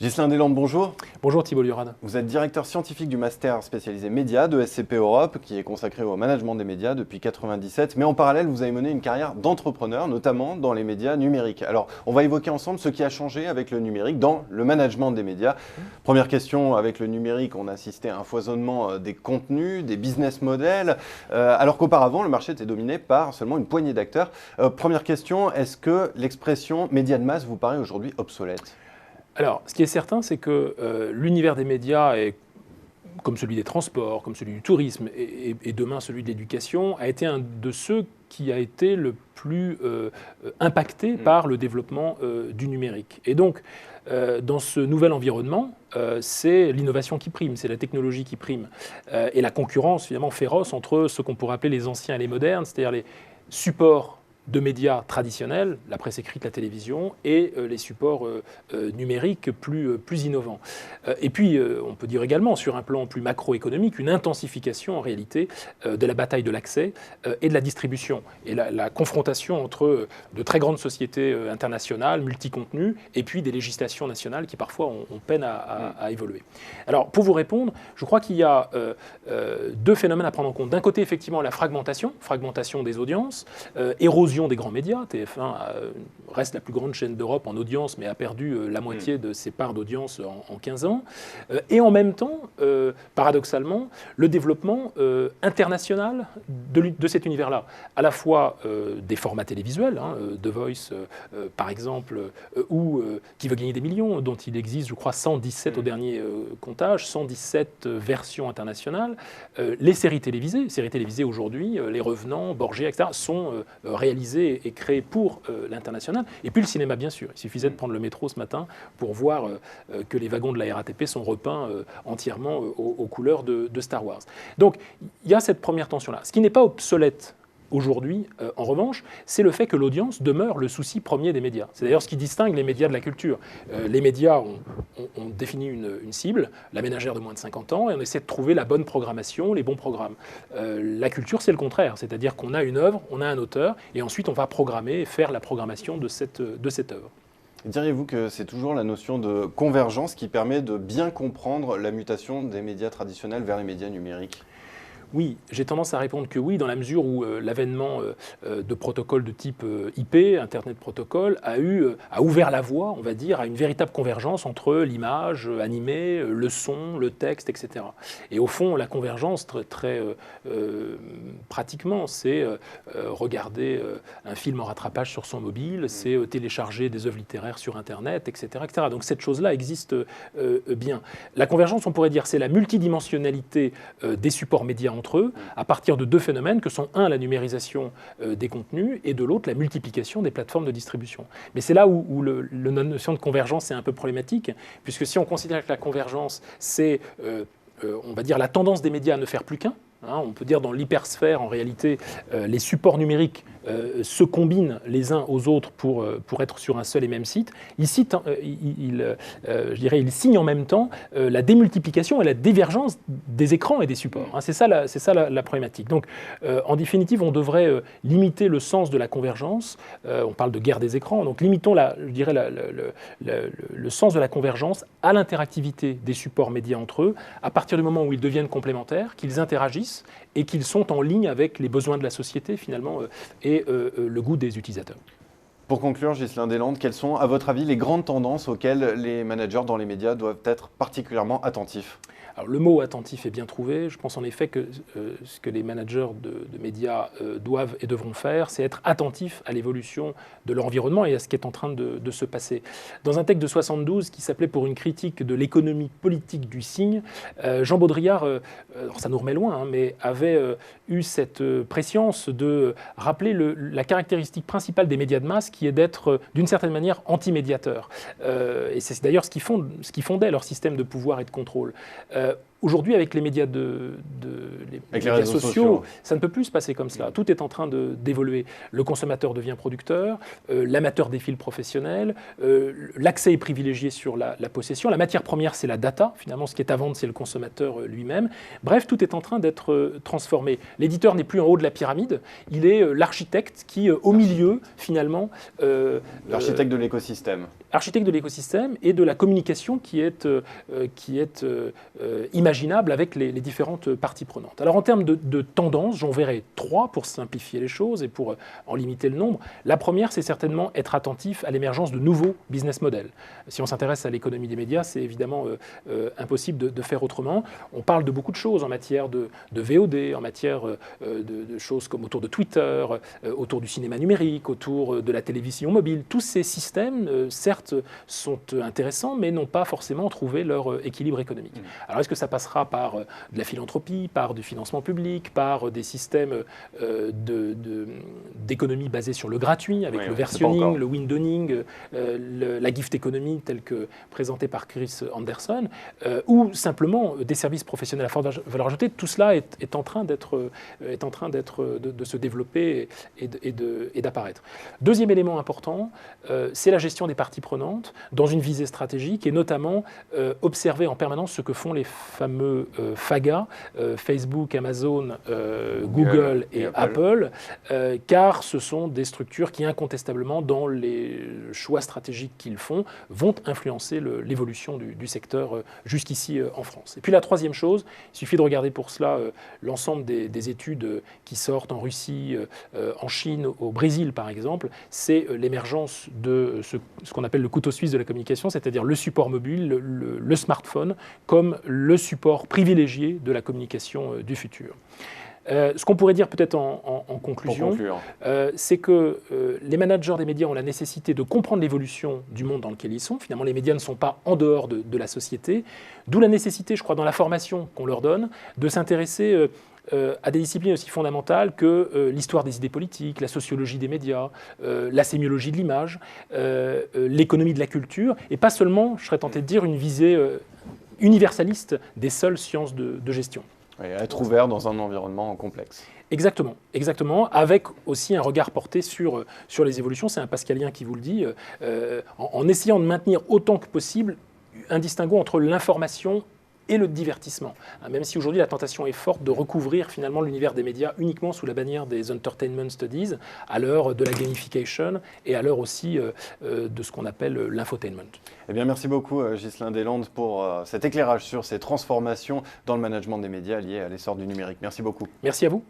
Ghislain Deslandes, bonjour. Bonjour Thibault Liorade. Vous êtes directeur scientifique du master spécialisé médias de SCP Europe, qui est consacré au management des médias depuis 1997. Mais en parallèle, vous avez mené une carrière d'entrepreneur, notamment dans les médias numériques. Alors, on va évoquer ensemble ce qui a changé avec le numérique dans le management des médias. Première question, avec le numérique, on a assisté à un foisonnement des contenus, des business models, alors qu'auparavant, le marché était dominé par seulement une poignée d'acteurs. Première question, est-ce que l'expression médias de masse vous paraît aujourd'hui obsolète ? Alors, ce qui est certain, c'est que l'univers des médias, est, comme celui des transports, comme celui du tourisme et demain celui de l'éducation, a été un de ceux qui a été le plus impacté par le développement du numérique. Et donc, dans ce nouvel environnement, c'est l'innovation qui prime, c'est la technologie qui prime. Et la concurrence, finalement, féroce entre ce qu'on pourrait appeler les anciens et les modernes, c'est-à-dire les supports de médias traditionnels, la presse écrite, la télévision, et les supports numériques plus innovants. Et puis, on peut dire également, sur un plan plus macroéconomique, une intensification en réalité de la bataille de l'accès et de la distribution. Et la confrontation entre de très grandes sociétés internationales, multicontenues, et puis des législations nationales qui parfois ont peine à évoluer. Alors, pour vous répondre, je crois qu'il y a deux phénomènes à prendre en compte. D'un côté, effectivement, la fragmentation des audiences, érosion des grands médias. TF1 reste la plus grande chaîne d'Europe en audience, mais a perdu la moitié de ses parts d'audience en 15 ans. Et en même temps, paradoxalement, le développement international de cet univers-là. À la fois des formats télévisuels, The Voice par exemple, ou Qui veut gagner des millions, dont il existe, je crois, 117 au dernier comptage, 117 versions internationales. Les séries télévisées aujourd'hui, Les Revenants, Borgia, etc., sont réalisées et créées pour l'international. Et puis le cinéma, bien sûr. Il suffisait de prendre le métro ce matin pour voir que les wagons de la RATP sont repeints entièrement aux couleurs de Star Wars. Donc, il y a cette première tension-là. Ce qui n'est pas obsolète aujourd'hui, en revanche, c'est le fait que l'audience demeure le souci premier des médias. C'est d'ailleurs ce qui distingue les médias de la culture. Les médias ont défini une cible, la ménagère de moins de 50 ans, et on essaie de trouver la bonne programmation, les bons programmes. La culture, c'est le contraire, c'est-à-dire qu'on a une œuvre, on a un auteur, et ensuite on va programmer et faire la programmation de cette œuvre. Diriez-vous que c'est toujours la notion de convergence qui permet de bien comprendre la mutation des médias traditionnels vers les médias numériques ? Oui, j'ai tendance à répondre que oui, dans la mesure où l'avènement de protocoles de type IP, Internet Protocol, a ouvert la voie, on va dire, à une véritable convergence entre l'image animée, le son, le texte, etc. Et au fond, la convergence, très pratiquement, c'est regarder un film en rattrapage sur son mobile, c'est télécharger des œuvres littéraires sur Internet, etc., etc. Donc cette chose-là existe bien. La convergence, on pourrait dire, c'est la multidimensionnalité des supports médias entre eux, à partir de deux phénomènes que sont, un, la numérisation des contenus, et de l'autre, la multiplication des plateformes de distribution. Mais c'est là où la notion de convergence est un peu problématique, puisque si on considère que la convergence, c'est, on va dire, la tendance des médias à ne faire plus qu'un, on peut dire dans l'hypersphère, en réalité, les supports numériques se combinent les uns aux autres pour être sur un seul et même site. Ici, je dirais, il signe en même temps la démultiplication et la divergence des écrans et des supports. C'est ça la problématique. Donc, en définitive, on devrait limiter le sens de la convergence. On parle de guerre des écrans, donc limitons, je dirais, le sens de la convergence à l'interactivité des supports médias entre eux, à partir du moment où ils deviennent complémentaires, qu'ils interagissent et qu'ils sont en ligne avec les besoins de la société, finalement, et le goût des utilisateurs. Pour conclure, Ghislain Deslandes, quelles sont, à votre avis, les grandes tendances auxquelles les managers dans les médias doivent être particulièrement attentifs ? Alors, le mot attentif est bien trouvé. Je pense en effet que ce que les managers de médias doivent et devront faire, c'est être attentifs à l'évolution de leur environnement et à ce qui est en train de se passer. Dans un texte de 72 qui s'appelait « Pour une critique de l'économie politique du signe », Jean Baudrillard, alors ça nous remet loin, mais avait eu cette prescience de rappeler la caractéristique principale des médias de masse, qui est d'être d'une certaine manière anti-médiateurs. Et c'est d'ailleurs ce qui fondait leur système de pouvoir et de contrôle. Aujourd'hui, avec les médias, les réseaux sociaux, ça ne peut plus se passer comme cela. Tout est en train d'évoluer. Le consommateur devient producteur, l'amateur défile professionnel, l'accès est privilégié sur la possession. La matière première, c'est la data. Finalement, ce qui est à vendre, c'est le consommateur lui-même. Bref, tout est en train d'être transformé. L'éditeur n'est plus en haut de la pyramide, il est l'architecte qui, au milieu, finalement... l'architecte de l'écosystème. Architecte de l'écosystème et de la communication qui est imaginable avec les différentes parties prenantes. Alors en termes de tendances, j'en verrai 3 pour simplifier les choses et pour en limiter le nombre. La première, c'est certainement être attentif à l'émergence de nouveaux business models. Si on s'intéresse à l'économie des médias, c'est évidemment impossible de faire autrement. On parle de beaucoup de choses en matière de VOD, en matière de choses comme autour de Twitter, autour du cinéma numérique, autour de la télévision mobile. Tous ces systèmes, certes, sont intéressants, mais n'ont pas forcément trouvé leur équilibre économique. Alors, est-ce que ça passera par de la philanthropie, par du financement public, par des systèmes d'économie basés sur le gratuit, avec le versionning, le windowing, la gift economy, telle que présentée par Chris Anderson, ou simplement des services professionnels à forte valeur ajoutée? Tout cela est en train de se développer et d'apparaître. Deuxième élément important, c'est la gestion des parties prenantes dans une visée stratégique et notamment observer en permanence ce que font les fameux FAGA, Facebook, Amazon, Google et Apple, car ce sont des structures qui incontestablement, dans les choix stratégiques qu'ils font, vont influencer l'évolution du secteur jusqu'ici en France. Et puis la troisième chose, il suffit de regarder pour cela l'ensemble des études qui sortent en Russie, en Chine, au Brésil par exemple, c'est l'émergence de ce qu'on appelle le couteau suisse de la communication, c'est-à-dire le support mobile, le smartphone, comme le support privilégié de la communication du futur. Ce qu'on pourrait dire peut-être en conclusion, c'est que les managers des médias ont la nécessité de comprendre l'évolution du monde dans lequel ils sont. Finalement, les médias ne sont pas en dehors de la société, d'où la nécessité, je crois, dans la formation qu'on leur donne, de s'intéresser à des disciplines aussi fondamentales que l'histoire des idées politiques, la sociologie des médias, la sémiologie de l'image, l'économie de la culture, et pas seulement, je serais tenté de dire, une visée universaliste des seules sciences de gestion. Et être ouvert dans un environnement complexe. Exactement, avec aussi un regard porté sur les évolutions. C'est un pascalien qui vous le dit, en essayant de maintenir autant que possible un distinguo entre l'information et le divertissement. Même si aujourd'hui la tentation est forte de recouvrir finalement l'univers des médias uniquement sous la bannière des entertainment studies, à l'heure de la gamification et à l'heure aussi de ce qu'on appelle l'infotainment. Eh bien, merci beaucoup Ghislain Deslandes pour cet éclairage sur ces transformations dans le management des médias liées à l'essor du numérique. Merci beaucoup. Merci à vous.